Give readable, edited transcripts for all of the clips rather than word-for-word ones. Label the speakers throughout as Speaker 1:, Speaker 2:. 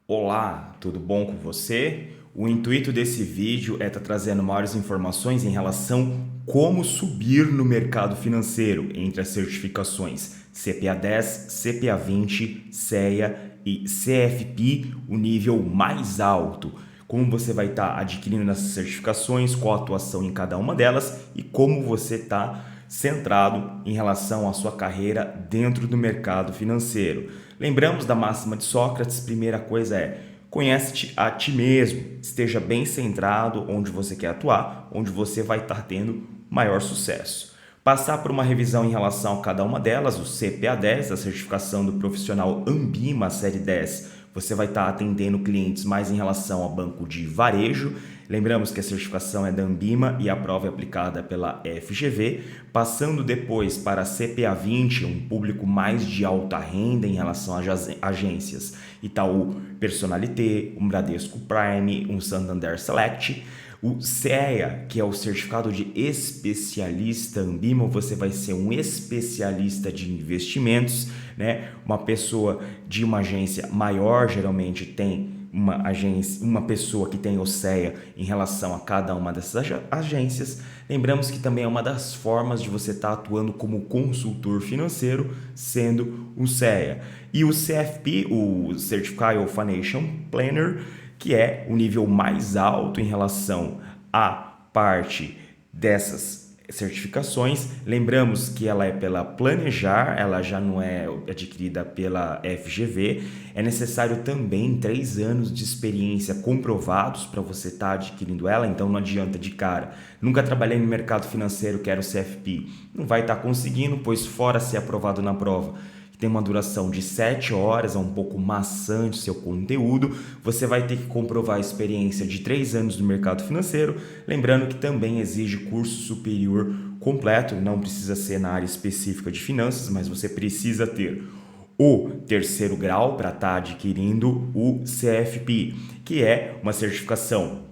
Speaker 1: Olá, tudo bom com você? O intuito desse vídeo é estar trazendo maiores informações em relação como subir no mercado financeiro entre as certificações CPA 10, CPA 20, CEA e CFP, o nível mais alto. Como você vai estar adquirindo essas certificações, qual a atuação em cada uma delas e como você está centrado em relação à sua carreira dentro do mercado financeiro. Lembramos da máxima de Sócrates, primeira coisa é: conhece-te a ti mesmo, esteja bem centrado onde você quer atuar, onde você vai estar tendo maior sucesso. Passar por uma revisão em relação a cada uma delas, o CPA 10, a certificação do profissional Ambima série 10, você vai estar atendendo clientes mais em relação ao banco de varejo. Lembramos que a certificação é da Ambima e a prova é aplicada pela FGV, passando depois para a CPA 20, um público mais de alta renda em relação às agências Itaú Personalité, um Bradesco Prime, um Santander Select. O CEA, que é o certificado de especialista Ambima, você vai ser um especialista de investimentos, né? Uma pessoa de uma agência maior geralmente tem uma pessoa que tem o CEA em relação a cada uma dessas agências. Lembramos que também é uma das formas de você estar atuando como consultor financeiro, sendo o CEA. E o CFP, o Certified Financial Planner, que é o nível mais alto em relação à parte dessas certificações. Lembramos que ela é pela Planejar, ela já não é adquirida pela FGV. É necessário também 3 anos de experiência comprovados para você estar adquirindo ela, então não adianta de cara. Nunca trabalhei no mercado financeiro, quero CFP. Não vai estar conseguindo, pois fora ser aprovado na prova, tem uma duração de 7 horas, é um pouco maçante o seu conteúdo, você vai ter que comprovar a experiência de 3 anos no mercado financeiro, lembrando que também exige curso superior completo, não precisa ser na área específica de finanças, mas você precisa ter o terceiro grau para estar adquirindo o CFP, que é uma certificação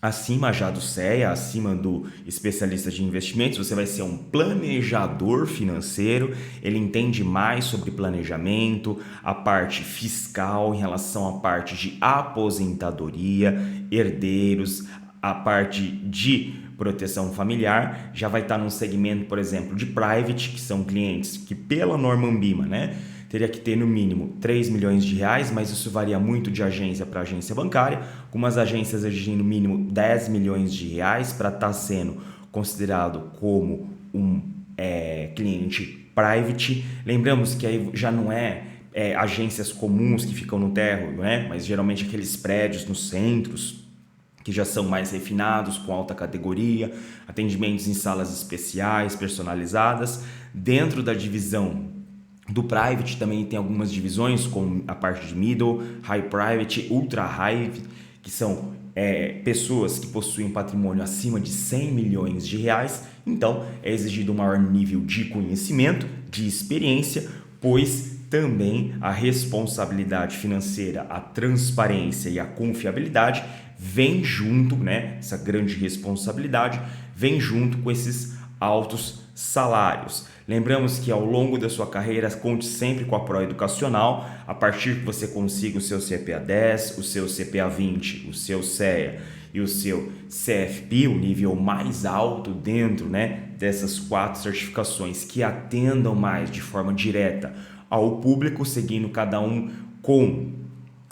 Speaker 1: acima já do CEA, acima do especialista de investimentos. Você vai ser um planejador financeiro, ele entende mais sobre planejamento, a parte fiscal em relação à parte de aposentadoria, herdeiros, a parte de proteção familiar, já vai estar num segmento, por exemplo, de private, que são clientes que pela norma Ambima, né, teria que ter no mínimo 3 milhões de reais, mas isso varia muito de agência para agência bancária. Algumas agências exigem no mínimo 10 milhões de reais para estar sendo considerado como um cliente private. Lembramos que aí já não é agências comuns que ficam no térreo, né? Mas geralmente aqueles prédios nos centros, que já são mais refinados, com alta categoria, atendimentos em salas especiais, personalizadas. Dentro da divisão do private também tem algumas divisões, como a parte de middle, high private, ultra high, que são pessoas que possuem patrimônio acima de 100 milhões de reais. Então é exigido um maior nível de conhecimento, de experiência, pois também a responsabilidade financeira, a transparência e a confiabilidade vem junto, né? Essa grande responsabilidade vem junto com esses altos salários. Lembramos que ao longo da sua carreira, conte sempre com a Proeducacional. A partir que você consiga o seu CPA 10, o seu CPA 20, o seu CEA e o seu CFP, o nível mais alto dentro, né, dessas 4 certificações, que atendam mais de forma direta ao público, seguindo cada um com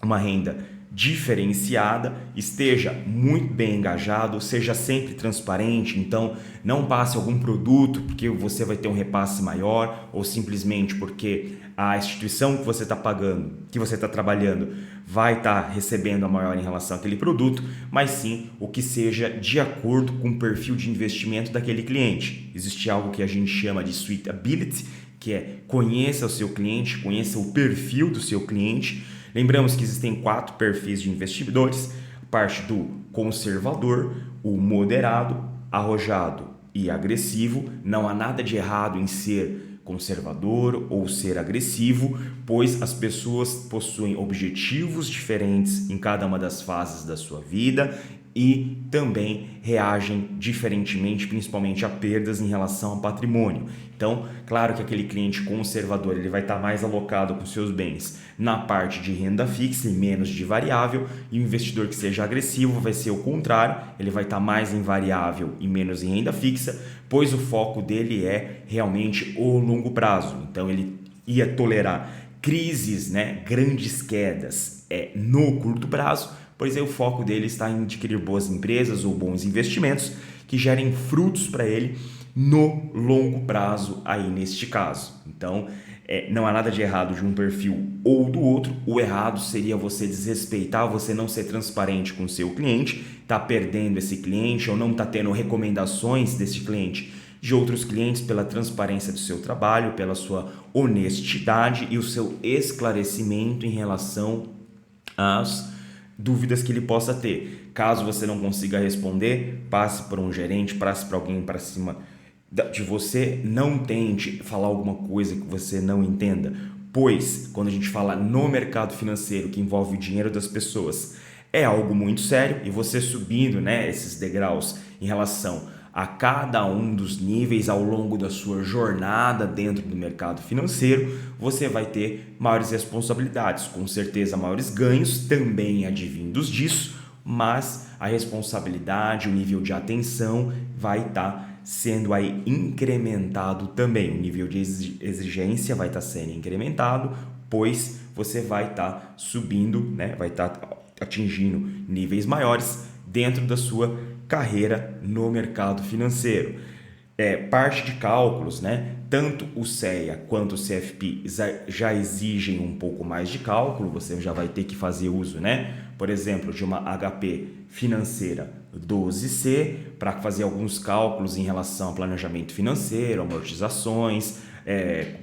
Speaker 1: uma renda diferenciada, esteja muito bem engajado, seja sempre transparente. Então não passe algum produto porque você vai ter um repasse maior, ou simplesmente porque a instituição que você está pagando, que você está trabalhando, vai estar recebendo a maior em relação àquele produto, mas sim o que seja de acordo com o perfil de investimento daquele cliente. Existe algo que a gente chama de suitability, que é conheça o seu cliente, conheça o perfil do seu cliente. Lembramos que existem 4 perfis de investidores: a parte do conservador, o moderado, arrojado e agressivo. Não há nada de errado em ser conservador ou ser agressivo, pois as pessoas possuem objetivos diferentes em cada uma das fases da sua vida, e também reagem diferentemente, principalmente a perdas em relação ao patrimônio. Então, claro que aquele cliente conservador ele vai estar mais alocado com seus bens na parte de renda fixa e menos de variável, e o investidor que seja agressivo vai ser o contrário, ele vai estar mais em variável e menos em renda fixa, pois o foco dele é realmente o longo prazo. Então, ele ia tolerar crises, grandes quedas no curto prazo, pois aí o foco dele está em adquirir boas empresas ou bons investimentos que gerem frutos para ele no longo prazo aí neste caso. Então, não há nada de errado de um perfil ou do outro. O errado seria você desrespeitar, você não ser transparente com o seu cliente, tá perdendo esse cliente ou não tá tendo recomendações desse cliente de outros clientes pela transparência do seu trabalho, pela sua honestidade e o seu esclarecimento em relação às dúvidas que ele possa ter. Caso você não consiga responder, passe por um gerente, passe para alguém para cima de você. Não tente falar alguma coisa que você não entenda, pois quando a gente fala no mercado financeiro que envolve o dinheiro das pessoas, é algo muito sério, e você subindo esses degraus em relação a cada um dos níveis ao longo da sua jornada dentro do mercado financeiro, você vai ter maiores responsabilidades, com certeza maiores ganhos também advindos disso, mas a responsabilidade, o nível de atenção vai estar sendo aí incrementado também, o nível de exigência vai estar sendo incrementado, pois você vai estar subindo, vai estar atingindo níveis maiores dentro da sua carreira no mercado financeiro. Parte de cálculos, tanto o CEA quanto o CFP já exigem um pouco mais de cálculo, você já vai ter que fazer uso, por exemplo, de uma HP financeira 12C para fazer alguns cálculos em relação ao planejamento financeiro, amortizações,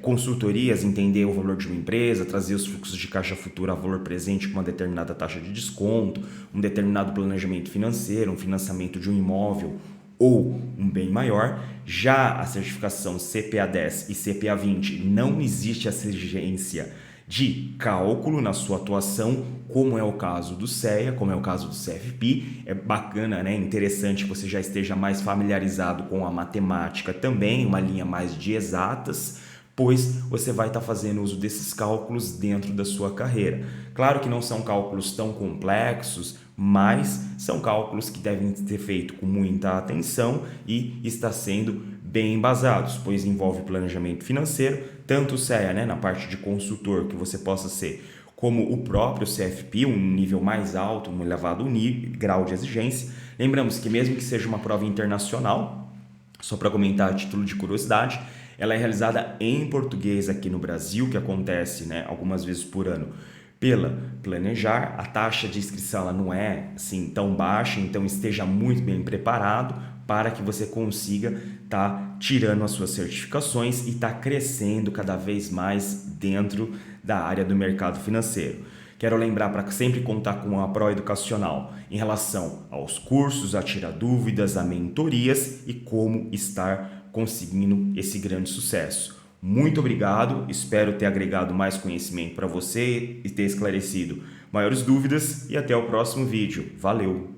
Speaker 1: consultorias, entender o valor de uma empresa, trazer os fluxos de caixa futura a valor presente com uma determinada taxa de desconto, um determinado planejamento financeiro, um financiamento de um imóvel ou um bem maior. Já a certificação CPA10 e CPA20 não existe essa exigência de cálculo na sua atuação, como é o caso do CEA, como é o caso do CFP. É bacana, interessante que você já esteja mais familiarizado com a matemática também, uma linha mais de exatas, pois você vai estar fazendo uso desses cálculos dentro da sua carreira. Claro que não são cálculos tão complexos, mas são cálculos que devem ser feitos com muita atenção e está sendo bem embasados, pois envolve planejamento financeiro, tanto o CEA, na parte de consultor, que você possa ser, como o próprio CFP, um nível mais alto, um elevado grau de exigência. Lembramos que mesmo que seja uma prova internacional, só para comentar a título de curiosidade, ela é realizada em português aqui no Brasil, que acontece algumas vezes por ano pela Planejar. A taxa de inscrição ela não é assim tão baixa, então esteja muito bem preparado para que você consiga estar tirando as suas certificações e estar crescendo cada vez mais dentro da área do mercado financeiro. Quero lembrar para sempre contar com a Pro Educacional em relação aos cursos, a tirar dúvidas, a mentorias e como estar conseguindo esse grande sucesso. Muito obrigado, espero ter agregado mais conhecimento para você e ter esclarecido maiores dúvidas, e até o próximo vídeo. Valeu!